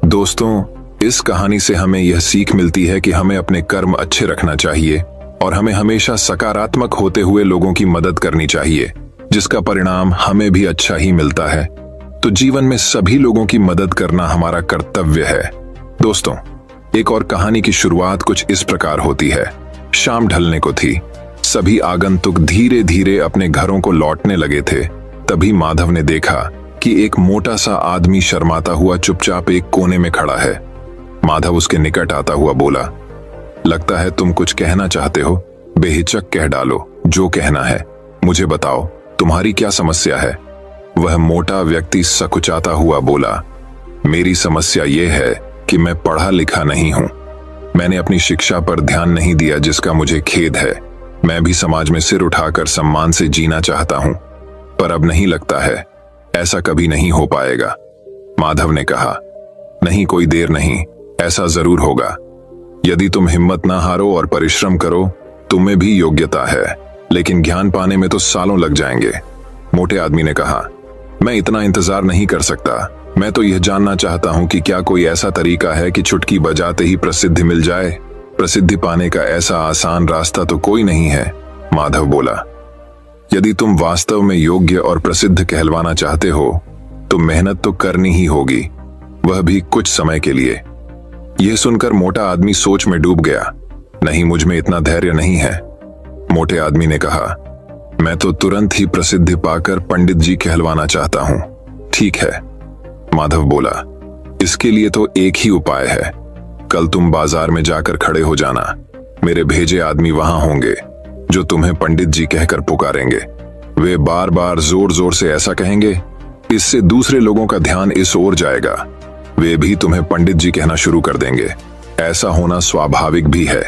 A: दोस्तों, इस कहानी से हमें यह सीख मिलती है कि हमें अपने कर्म अच्छे रखना चाहिए और हमें हमेशा सकारात्मक होते हुए लोगों की मदद करनी चाहिए, जिसका परिणाम हमें भी अच्छा ही मिलता है। तो जीवन में सभी लोगों की मदद करना हमारा कर्तव्य है। दोस्तों, एक और कहानी की शुरुआत कुछ इस प्रकार होती है। शाम ढलने को थी। सभी आगंतुक धीरे धीरे अपने घरों को लौटने लगे थे। तभी माधव ने देखा कि एक मोटा सा आदमी शर्माता हुआ चुपचाप एक कोने में खड़ा है। माधव उसके निकट आता हुआ बोला, लगता है तुम कुछ कहना चाहते हो, बेहिचक कह डालो जो कहना है। मुझे बताओ तुम्हारी क्या समस्या है। वह मोटा व्यक्ति सकुचाता हुआ बोला, मेरी समस्या यह है कि मैं पढ़ा लिखा नहीं हूं। मैंने अपनी शिक्षा पर ध्यान नहीं दिया, जिसका मुझे खेद है। मैं भी समाज में सिर उठाकर सम्मान से जीना चाहता हूं, पर अब नहीं लगता है ऐसा कभी नहीं हो पाएगा। माधव ने कहा, नहीं, कोई देर नहीं, ऐसा जरूर होगा। यदि तुम हिम्मत ना हारो और परिश्रम करो, तुम्हें भी योग्यता है, लेकिन ज्ञान पाने में तो सालों लग जाएंगे। मोटे आदमी ने कहा, मैं इतना इंतजार नहीं कर सकता। मैं तो यह जानना चाहता हूं कि क्या कोई ऐसा तरीका है कि चुटकी बजाते ही प्रसिद्धि मिल जाए। प्रसिद्धि पाने का ऐसा आसान रास्ता तो कोई नहीं है। माधव बोला, यदि तुम वास्तव में योग्य और प्रसिद्ध कहलवाना चाहते हो तो मेहनत तो करनी ही होगी, वह भी कुछ समय के लिए। यह सुनकर मोटा आदमी सोच में डूब गया। नहीं, मुझ में इतना धैर्य नहीं है। मोटे आदमी ने कहा, मैं तो तुरंत ही प्रसिद्धि पाकर पंडित जी कहलवाना चाहता हूं। ठीक है, माधव बोला, इसके लिए तो एक ही उपाय है। कल तुम बाजार में जाकर खड़े हो जाना। मेरे भेजे आदमी वहां होंगे जो तुम्हें पंडित जी कहकर पुकारेंगे। वे बार बार जोर जोर से ऐसा कहेंगे, इससे दूसरे लोगों का ध्यान इस ओर जाएगा। वे भी तुम्हें पंडित जी कहना शुरू कर देंगे। ऐसा होना स्वाभाविक भी है,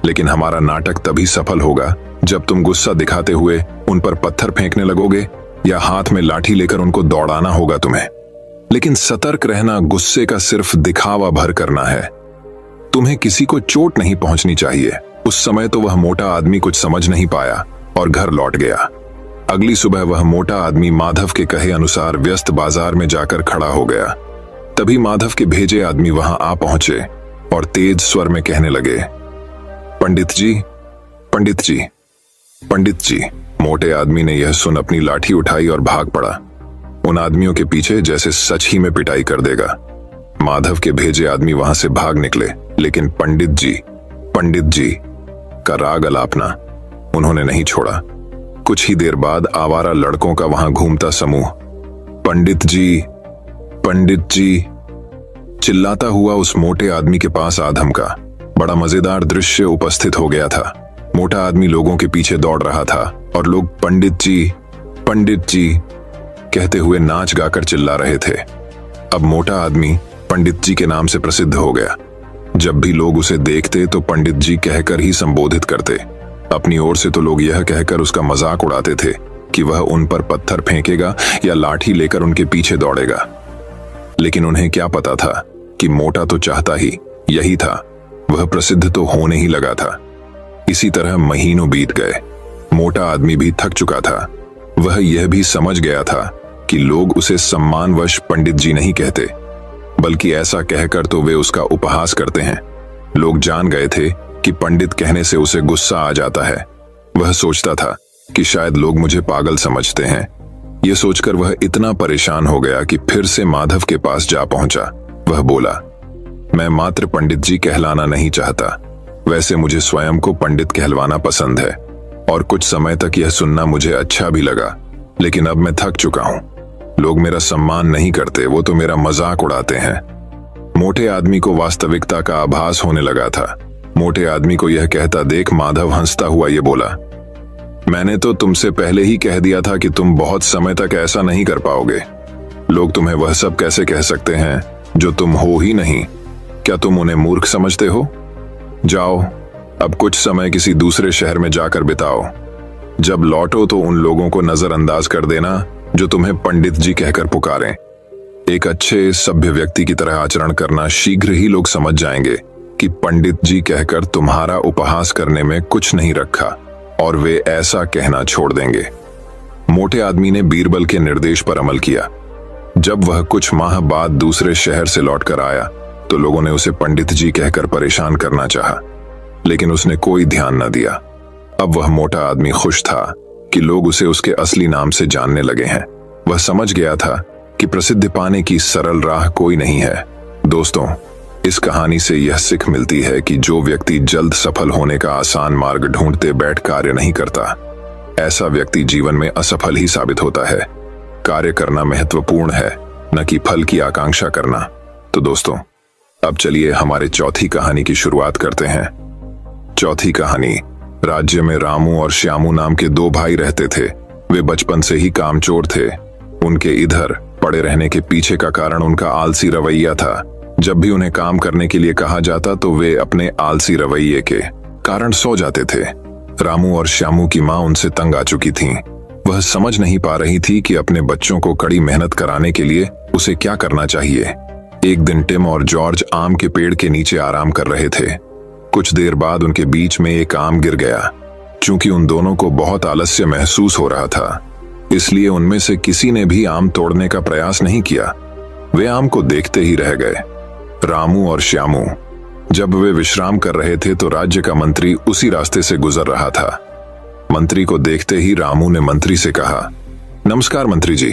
A: लेकिन हमारा नाटक तभी सफल होगा जब तुम गुस्सा दिखाते हुए उन पर पत्थर फेंकने लगोगे या हाथ में लाठी लेकर उनको दौड़ाना होगा तुम्हें। लेकिन सतर्क रहना, गुस्से का सिर्फ दिखावा भर करना है। तुम्हें किसी को चोट नहीं पहुंचनी चाहिए। उस समय तो वह मोटा आदमी कुछ समझ नहीं पाया और घर लौट गया। अगली सुबह वह मोटा आदमी माधव के कहे अनुसार व्यस्त बाजार में जाकर खड़ा हो गया। तभी माधव के भेजे आदमी वहां आ पहुंचे और तेज स्वर में कहने लगे, पंडित जी, पंडित जी, पंडित जी। मोटे आदमी ने यह सुन अपनी लाठी उठाई और भाग पड़ा, उन आदमियों के पीछे जैसे सच ही में पिटाई कर देगा। माधव के भेजे आदमी वहां से भाग निकले, लेकिन पंडित जी का राग अलापना उन्होंने नहीं छोड़ा। कुछ ही देर बाद आवारा लड़कों का वहां घूमता समूह पंडित जी, पंडित जी चिल्लाता हुआ उस मोटे आदमी के पास आ धमका। बड़ा मजेदार दृश्य उपस्थित हो गया था। मोटा आदमी लोगों के पीछे दौड़ रहा था और लोग पंडित जी कहते हुए नाच गाकर चिल्ला रहे थे। अब मोटा आदमी पंडित जी के नाम से प्रसिद्ध हो गया। जब भी लोग उसे देखते तो पंडित जी कहकर ही संबोधित करते। अपनी ओर से तो लोग यह कहकर उसका मजाक उड़ाते थे कि वह उन पर पत्थर फेंकेगा या लाठी लेकर उनके पीछे दौड़ेगा, लेकिन उन्हें क्या पता था कि मोटा तो चाहता ही यही था, वह प्रसिद्ध तो होने ही लगा था। इसी तरह महीनों बीत गए। मोटा आदमी भी थक चुका था। वह यह भी समझ गया था कि लोग उसे सम्मानवश पंडित जी नहीं कहते, बल्कि ऐसा कहकर तो वे उसका उपहास करते हैं। लोग जान गए थे कि पंडित कहने से उसे गुस्सा आ जाता है। वह सोचता था कि शायद लोग मुझे पागल समझते हैं। यह सोचकर वह इतना परेशान हो गया कि फिर से माधव के पास जा पहुंचा। वह बोला, मैं मात्र पंडित जी कहलाना नहीं चाहता, वैसे मुझे स्वयं को पंडित कहलवाना पसंद है, और कुछ समय तक यह सुनना मुझे अच्छा भी लगा, लेकिन अब मैं थक चुका हूं। लोग मेरा सम्मान नहीं करते, वो तो मेरा मजाक उड़ाते हैं। मोटे आदमी को वास्तविकता का आभास होने लगा था। मोटे आदमी को यह कहता देख माधव हंसता हुआ ये बोला, मैंने तो तुमसे पहले ही कह दिया था कि तुम बहुत समय तक ऐसा नहीं कर पाओगे। लोग तुम्हें वह सब कैसे कह सकते हैं जो तुम हो ही नहीं। क्या तुम उन्हें मूर्ख समझते हो? जाओ, अब कुछ समय किसी दूसरे शहर में जाकर बिताओ। जब लौटो तो उन लोगों को नजरअंदाज कर देना जो तुम्हें पंडित जी कहकर पुकारें। एक अच्छे सभ्य व्यक्ति की तरह आचरण करना, शीघ्र ही लोग समझ जाएंगे कि पंडित जी कहकर तुम्हारा उपहास करने में कुछ नहीं रखा, और वे ऐसा कहना छोड़ देंगे। मोटे आदमी ने बीरबल के निर्देश पर अमल किया। जब वह कुछ माह बाद दूसरे शहर से लौटकर आया तो लोगों ने उसे पंडित जी कहकर परेशान करना चाहा, लेकिन उसने कोई ध्यान न दिया। अब वह मोटा आदमी खुश था कि लोग उसे उसके असली नाम से जानने लगे हैं। वह समझ गया था कि प्रसिद्धि पाने की सरल राह कोई नहीं है। दोस्तों, इस कहानी से यह सीख मिलती है कि जो व्यक्ति जल्द सफल होने का आसान मार्ग ढूंढते बैठ कार्य नहीं करता, ऐसा व्यक्ति जीवन में असफल ही साबित होता है। कार्य करना महत्वपूर्ण है, न कि फल की आकांक्षा करना। तो दोस्तों, अब चलिए हमारे चौथी कहानी की शुरुआत करते हैं। चौथी कहानी। राज्य में रामू और श्यामू नाम के दो भाई रहते थे। वे बचपन से ही कामचोर थे। उनके इधर पड़े रहने के पीछे का कारण उनका आलसी रवैया था। जब भी उन्हें काम करने के लिए कहा जाता तो वे अपने आलसी रवैये के कारण सो जाते थे। रामू और श्यामू की मां उनसे तंग आ चुकी थीं। वह समझ नहीं पा रही थी कि अपने बच्चों को कड़ी मेहनत कराने के लिए उसे क्या करना चाहिए। एक दिन टिम और जॉर्ज आम के पेड़ के नीचे आराम कर रहे थे। कुछ देर बाद उनके बीच में एक आम गिर गया। चूंकि उन दोनों को बहुत आलस्य महसूस हो रहा था, इसलिए उनमें से किसी ने भी आम तोड़ने का प्रयास नहीं किया। वे आम को देखते ही रह गए। रामू और श्यामू जब वे विश्राम कर रहे थे तो राज्य का मंत्री उसी रास्ते से गुजर रहा था। मंत्री को देखते ही रामू ने मंत्री से कहा, नमस्कार मंत्री जी,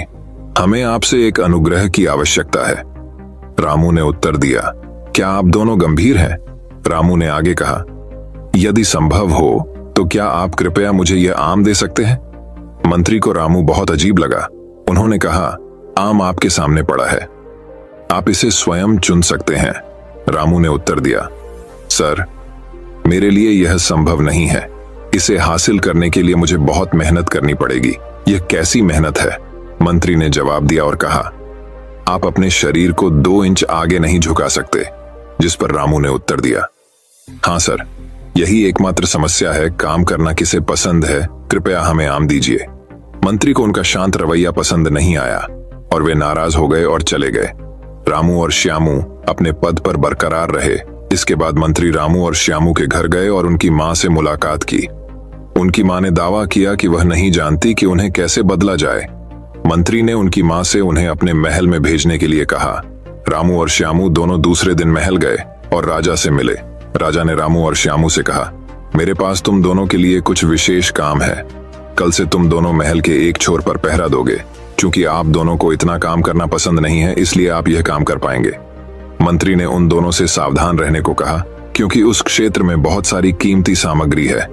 A: हमें आपसे एक अनुग्रह की आवश्यकता है। रामू ने उत्तर दिया, क्या आप दोनों गंभीर हैं? रामू ने आगे कहा, यदि संभव हो तो क्या आप कृपया मुझे यह आम दे सकते हैं? मंत्री को रामू बहुत अजीब लगा। उन्होंने कहा, आम आपके सामने पड़ा है, आप इसे स्वयं चुन सकते हैं। रामू ने उत्तर दिया, सर, मेरे लिए यह संभव नहीं है। इसे हासिल करने के लिए मुझे बहुत मेहनत करनी पड़ेगी। यह कैसी मेहनत है? मंत्री ने जवाब दिया और कहा, आप अपने शरीर को 2 इंच आगे नहीं झुका सकते। जिस पर रामू ने उत्तर दिया, हाँ सर, यही एकमात्र समस्या है। काम करना किसे पसंद है? कृपया हमें आम दीजिए। मंत्री को उनका शांत रवैया पसंद नहीं आया और वे नाराज हो गए और चले गए। रामू और श्यामू अपने पद पर बरकरार रहे। इसके बाद मंत्री रामू और श्यामू के घर गए और उनकी मां से मुलाकात की। उनकी मां ने दावा किया कि वह नहीं जानती कि उन्हें कैसे बदला जाए। मंत्री ने उनकी मां से उन्हें अपने महल में भेजने के लिए कहा। रामू और श्यामू दोनों दूसरे दिन महल गए और राजा से मिले। राजा ने रामू और श्यामू से कहा, मेरे पास तुम दोनों के लिए कुछ विशेष काम है। कल से तुम दोनों महल के एक छोर पर पहरा दोगे। चूंकि आप दोनों को इतना काम करना पसंद नहीं है, इसलिए आप यह काम कर पाएंगे। मंत्री ने उन दोनों से सावधान रहने को कहा, क्योंकि उस क्षेत्र में बहुत सारी कीमती सामग्री है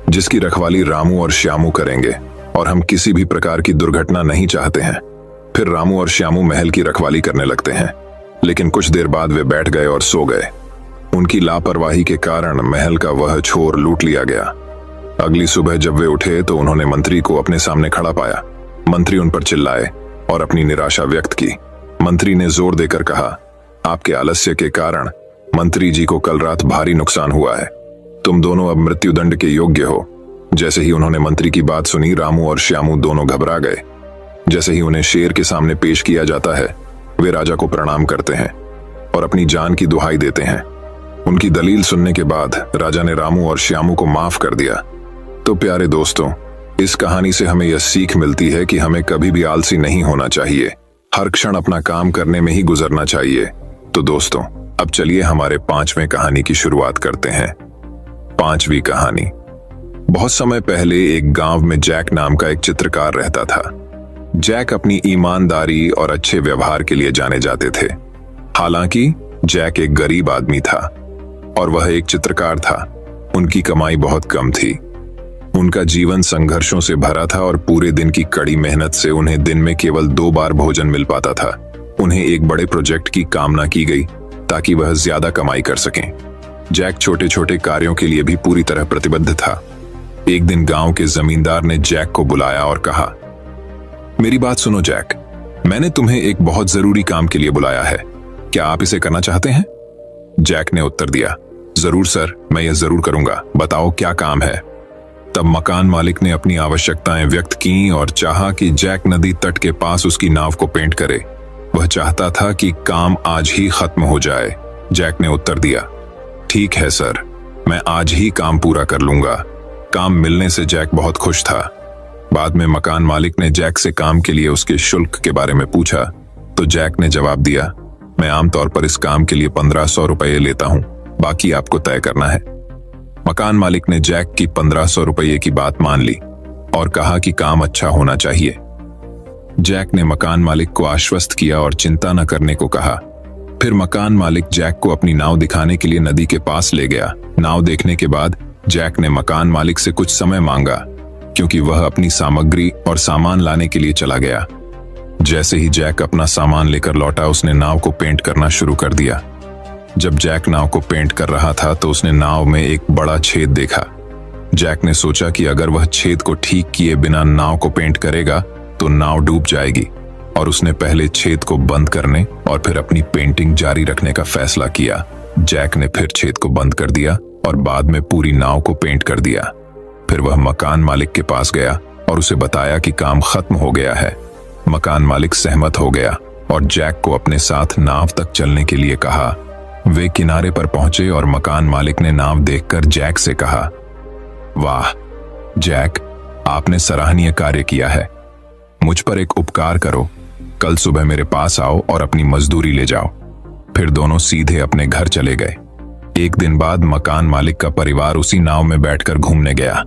A: जिसकी रखवाली रामू और श्यामू करेंगे, और हम किसी भी प्रकार की दुर्घटना नहीं चाहते हैं। फिर रामू और श्यामू महल की रखवाली करने लगते हैं, लेकिन कुछ देर बाद वे बैठ गए और सो गए। उनकी लापरवाही के कारण महल का वह छोर लूट लिया गया। अगली सुबह जब वे उठे तो उन्होंने मंत्री को अपने सामने खड़ा पाया। मंत्री उन पर चिल्लाए और अपनी निराशा व्यक्त की। मंत्री ने जोर देकर कहा, आपके आलस्य के कारण मंत्री जी को कल रात भारी नुकसान हुआ है। तुम दोनों अब मृत्युदंड के योग्य हो। जैसे ही उन्होंने मंत्री की बात सुनी, रामू और श्यामू दोनों घबरा गए। जैसे ही उन्हें शेर के सामने पेश किया जाता है, वे राजा को प्रणाम करते हैं और अपनी जान की दुहाई देते हैं। उनकी दलील सुनने के बाद राजा ने रामू और श्यामू को माफ कर दिया। तो प्यारे दोस्तों, इस कहानी से हमें यह सीख मिलती है कि हमें कभी भी आलसी नहीं होना चाहिए, हर क्षण अपना काम करने में ही गुजरना चाहिए। तो दोस्तों, अब चलिए हमारे 5वें कहानी की शुरुआत करते हैं। 5वीं कहानी। बहुत समय पहले एक गांव में जैक नाम का एक चित्रकार रहता था। जैक अपनी ईमानदारी और अच्छे व्यवहार के लिए जाने जाते थे। हालांकि जैक एक गरीब आदमी था और वह एक चित्रकार था। उनकी कमाई बहुत कम थी। उनका जीवन संघर्षों से भरा था और पूरे दिन की कड़ी मेहनत से उन्हें दिन में केवल 2 बार भोजन मिल पाता था। उन्हें एक बड़े प्रोजेक्ट की कामना की गई ताकि वह ज्यादा कमाई कर सकें। जैक छोटे छोटे कार्यों के लिए भी पूरी तरह प्रतिबद्ध था। एक दिन गांव के जमींदार ने जैक को बुलाया और कहा, मेरी बात सुनो जैक, मैंने तुम्हें एक बहुत जरूरी काम के लिए बुलाया है, क्या आप इसे करना चाहते हैं? जैक ने उत्तर दिया, जरूर सर, मैं यह जरूर करूंगा, बताओ क्या काम है। तब मकान मालिक ने अपनी आवश्यकताएं व्यक्त की और चाहा कि जैक नदी तट के पास उसकी नाव को पेंट करे। वह चाहता था कि काम आज ही खत्म हो जाए। जैक ने उत्तर दिया, ठीक है सर, मैं आज ही काम पूरा कर लूंगा। काम मिलने से जैक बहुत खुश था। बाद में मकान मालिक ने जैक से काम के लिए उसके शुल्क के बारे में पूछा तो जैक ने जवाब दिया, मैं आमतौर पर इस काम के लिए 1500 रुपये लेता हूं, बाकी आपको तय करना है। मकान मालिक ने जैक की 1500 रुपये की बात मान ली और कहा कि काम अच्छा होना चाहिए। जैक ने मकान मालिक को आश्वस्त किया और चिंता न करने को कहा। फिर मकान मालिक जैक को अपनी नाव दिखाने के लिए नदी के पास ले गया। नाव देखने के बाद जैक ने मकान मालिक से कुछ समय मांगा क्योंकि वह अपनी सामग्री और सामान लाने के लिए चला गया। जैसे ही जैक अपना सामान लेकर लौटा, उसने नाव को पेंट करना शुरू कर दिया। जब जैक नाव को पेंट कर रहा था तो उसने नाव में एक बड़ा छेद देखा। जैक ने सोचा कि अगर वह छेद को ठीक किए बिना नाव को पेंट करेगा तो नाव डूब जाएगी, और उसने पहले छेद को बंद करने और फिर अपनी पेंटिंग जारी रखने का फैसला किया। जैक ने फिर छेद को बंद कर दिया और बाद में पूरी नाव को पेंट कर दिया। फिर वह मकान मालिक के पास गया और उसे बताया कि काम खत्म हो गया है। मकान मालिक सहमत हो गया और जैक को अपने साथ नाव तक चलने के लिए कहा। वे किनारे पर पहुंचे और मकान मालिक ने नाव देखकर जैक से कहा, वाह जैक, आपने सराहनीय कार्य किया है। मुझ पर एक उपकार करो, कल सुबह मेरे पास आओ और अपनी मजदूरी ले जाओ। फिर दोनों सीधे अपने घर चले गए। एक दिन बाद मकान मालिक का परिवार उसी नाव में बैठकर घूमने गया।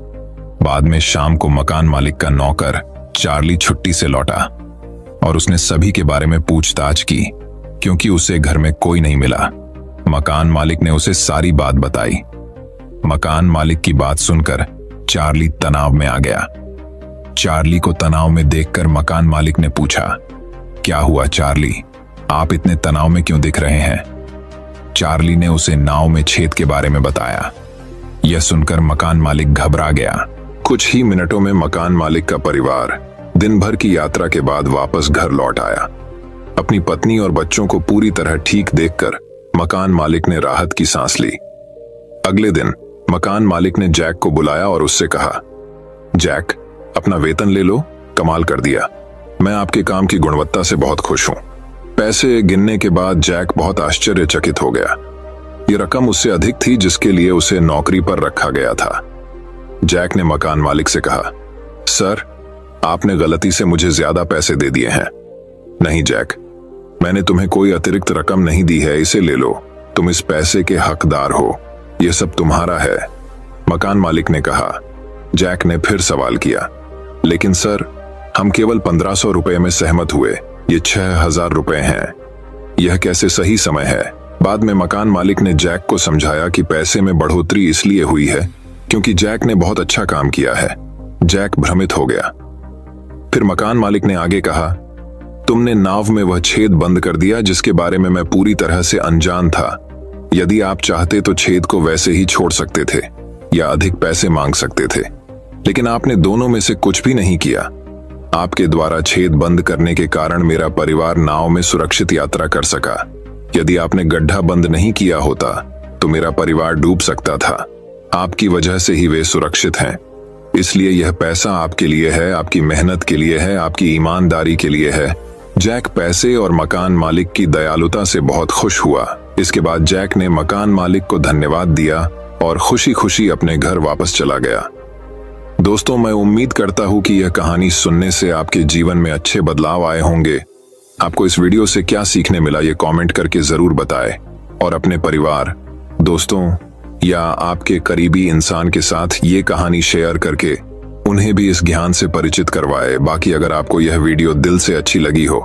A: बाद में शाम को मकान मालिक का नौकर चार्ली छुट्टी से लौटा और उसने सभी के बारे में पूछताछ की क्योंकि उसे घर में कोई नहीं मिला। मकान मालिक ने उसे सारी बात बताई। मकान मालिक की बात सुनकर चार्ली तनाव में आ गया। चार्ली को तनाव में देखकर मकान मालिक ने पूछा, क्या हुआ चार्ली, आप इतने तनाव में क्यों दिख रहे हैं? चार्ली ने उसे नाव में छेद के बारे में बताया। यह सुनकर मकान मालिक घबरा गया। कुछ ही मिनटों में मकान मालिक का परिवार दिन भर की यात्रा के बाद वापस घर लौट आया। अपनी पत्नी और बच्चों को पूरी तरह ठीक देखकर मकान मालिक ने राहत की सांस ली। अगले दिन मकान मालिक ने जैक को बुलाया और उससे कहा, जैक, अपना वेतन ले लो, कमाल कर दिया। मैं आपके काम की गुणवत्ता से बहुत खुश हूं। पैसे गिनने के बाद जैक बहुत आश्चर्यचकित हो गया। यह रकम उससे अधिक थी जिसके लिए उसे नौकरी पर रखा गया था। जैक ने मकान मालिक से कहा, सर, आपने गलती से मुझे ज्यादा पैसे दे दिए हैं। नहीं जैक, मैंने तुम्हें कोई अतिरिक्त रकम नहीं दी है, इसे ले लो, तुम इस पैसे के हकदार हो, यह सब तुम्हारा है। मकान मालिक ने कहा। जैक ने फिर सवाल किया, लेकिन सर, हम केवल 1500 रुपए में सहमत हुए, ये 6000 रुपए हैं, यह कैसे सही समय है? बाद में मकान मालिक ने जैक को समझाया कि पैसे में बढ़ोतरी इसलिए हुई है क्योंकि जैक ने बहुत अच्छा काम किया है। जैक भ्रमित हो गया। फिर मकान मालिक ने आगे कहा, तुमने नाव में वह छेद बंद कर दिया जिसके बारे में मैं पूरी तरह से अनजान था। यदि आप चाहते तो छेद को वैसे ही छोड़ सकते थे या अधिक पैसे मांग सकते थे, लेकिन आपने दोनों में से कुछ भी नहीं किया। आपके द्वारा छेद बंद करने के कारण मेरा परिवार नाव में सुरक्षित यात्रा कर सका। यदि आपने गड्ढा बंद नहीं किया होता तो मेरा परिवार डूब सकता था। आपकी वजह से ही वे सुरक्षित हैं। इसलिए यह पैसा आपके लिए है, आपकी मेहनत के लिए है, आपकी ईमानदारी के लिए है। जैक पैसे और मकान मालिक की दयालुता से बहुत खुश हुआ। इसके बाद जैक ने मकान मालिक को धन्यवाद दिया और खुशी खुशी अपने घर वापस चला गया। दोस्तों, मैं उम्मीद करता हूं कि यह कहानी सुनने से आपके जीवन में अच्छे बदलाव आए होंगे। आपको इस वीडियो से क्या सीखने मिला, ये कमेंट करके जरूर बताएं और अपने परिवार, दोस्तों या आपके करीबी इंसान के साथ ये कहानी शेयर करके उन्हें भी इस ज्ञान से परिचित करवाए। बाकी अगर आपको यह वीडियो दिल से अच्छी लगी हो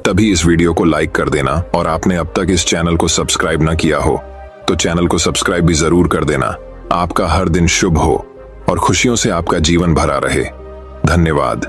A: तभी इस वीडियो को लाइक कर देना, और आपने अब तक इस चैनल को सब्सक्राइब ना किया हो तो चैनल को सब्सक्राइब भी जरूर कर देना। आपका हर दिन शुभ हो और खुशियों से आपका जीवन भरा रहे। धन्यवाद।